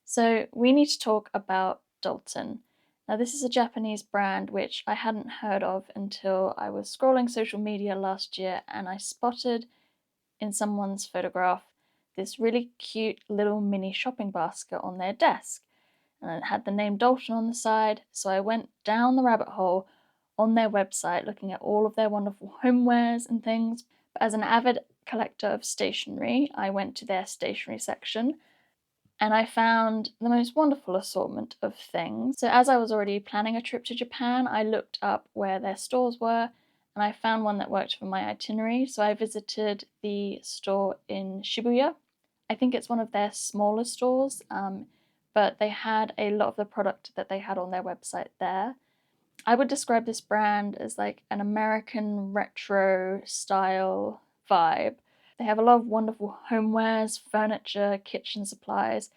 So we need to talk about Dulton. Now, this is a Japanese brand which I hadn't heard of until I was scrolling social media last year and I spotted in someone's photograph this really cute little mini shopping basket on their desk. And it had the name Dulton on the side, so I went down the rabbit hole on their website looking at all of their wonderful homewares and things. But as an avid collector of stationery, I went to their stationery section and I found the most wonderful assortment of things. So, as I was already planning a trip to Japan, I looked up where their stores were and I found one that worked for my itinerary. So, I visited the store in Shibuya. I think it's one of their smaller stores, but they had a lot of the product that they had on their website there. I would describe this brand as like an American retro style vibe. They have a lot of wonderful homewares, furniture, kitchen supplies,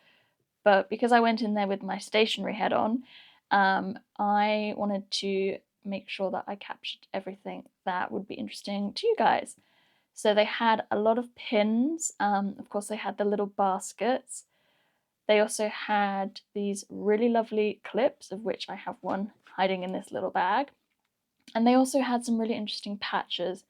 but because I went in there with my stationery head on, I wanted to make sure that I captured everything that would be interesting to you guys. So they had a lot of pins. Of course, they had the little baskets. They also had these really lovely clips, of which I have one hiding in this little bag. And they also had some really interesting patches.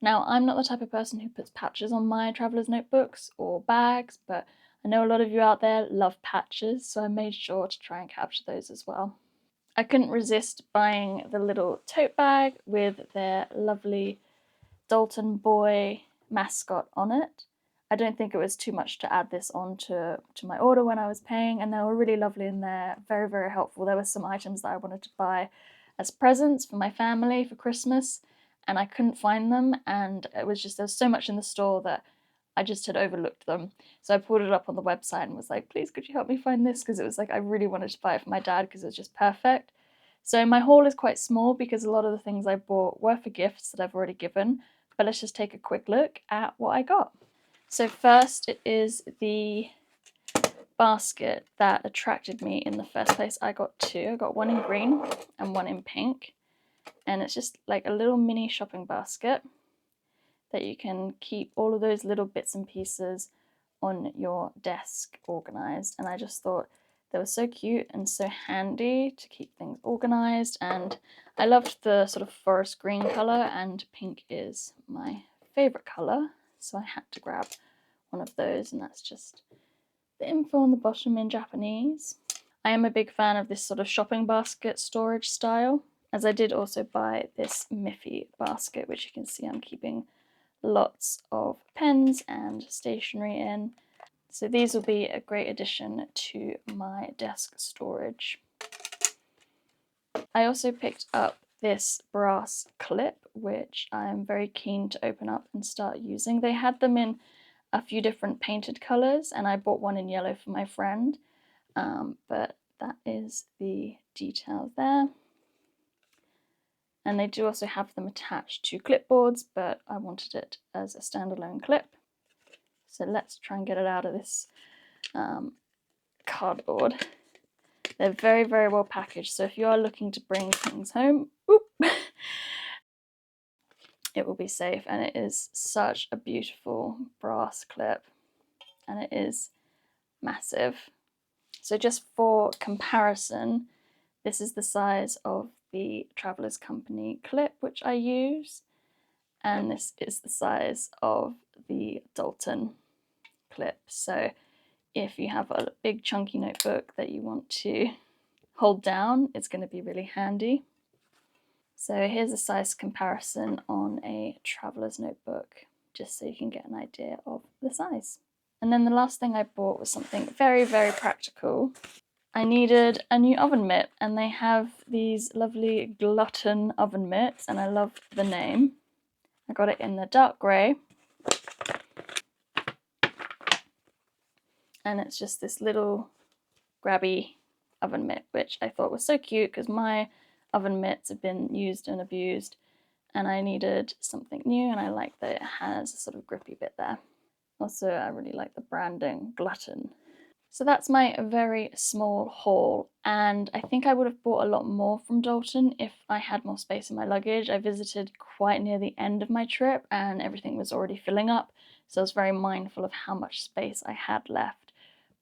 Now, I'm not the type of person who puts patches on my traveler's notebooks or bags, but I know a lot of you out there love patches, so I made sure to try and capture those as well. I couldn't resist buying the little tote bag with their lovely Dulton boy mascot on it. I don't think it was too much to add this on to my order when I was paying, and they were really lovely in there, very, very helpful. There were some items that I wanted to buy as presents for my family for Christmas, and I couldn't find them, and it was just, there was so much in the store that I just had overlooked them. So I pulled it up on the website and was like, please, could you help me find this? Because it was like, I really wanted to buy it for my dad because it was just perfect. So my haul is quite small because a lot of the things I bought were for gifts that I've already given, but let's just take a quick look at what I got. So first it is the basket that attracted me in the first place. I got two. I got one in green and one in pink. And it's just like a little mini shopping basket that you can keep all of those little bits and pieces on your desk organized. And I just thought they were so cute and so handy to keep things organized. And I loved the sort of forest green color, and pink is my favorite color. So I had to grab one of those, and that's just the info on the bottom in Japanese. I am a big fan of this sort of shopping basket storage style, as I did also buy this Miffy basket, which you can see I'm keeping lots of pens and stationery in. So these will be a great addition to my desk storage. I also picked up this brass clip, which I'm very keen to open up and start using. They had them in a few different painted colours, and I bought one in yellow for my friend, but that is the detail there. And they do also have them attached to clipboards, but I wanted it as a standalone clip. So let's try and get it out of this cardboard. They're very, very well packaged, so if you are looking to bring things home, it will be safe. And it is such a beautiful brass clip, and it is massive. So just for comparison, this is the size of the Travelers Company clip which I use, and this is the size of the Dulton clip. So if you have a big chunky notebook that you want to hold down, it's going to be really handy. So here's a size comparison on a traveler's notebook, just so you can get an idea of the size. And then the last thing I bought was something very, very practical. I needed a new oven mitt, and they have these lovely Glutton oven mitts, and I love the name. I got it in the dark grey, and it's just this little grabby oven mitt, which I thought was so cute because my oven mitts have been used and abused, and I needed something new, and I like that it has a sort of grippy bit there. Also, I really like the branding, Glutton. So that's my very small haul, and I think I would have bought a lot more from Dulton if I had more space in my luggage. I visited quite near the end of my trip and everything was already filling up, so I was very mindful of how much space I had left.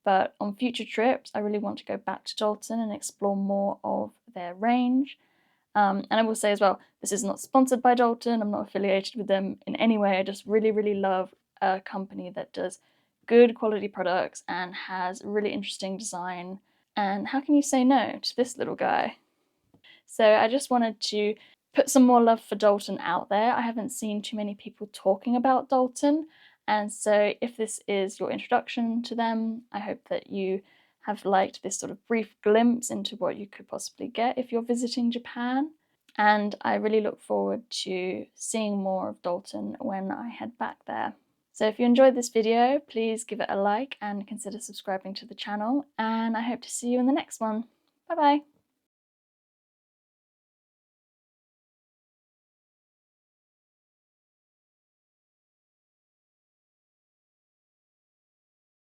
but on future trips, I really want to go back to Dulton and explore more of their range. And I will say as well, this is not sponsored by Dulton. I'm not affiliated with them in any way. I just really, really love a company that does good quality products and has really interesting design. And how can you say no to this little guy? So I just wanted to put some more love for Dulton out there. I haven't seen too many people talking about Dulton. And so if this is your introduction to them, I hope that you have liked this sort of brief glimpse into what you could possibly get if you're visiting Japan. And I really look forward to seeing more of Dulton when I head back there. So if you enjoyed this video, please give it a like and consider subscribing to the channel. And I hope to see you in the next one. Bye bye.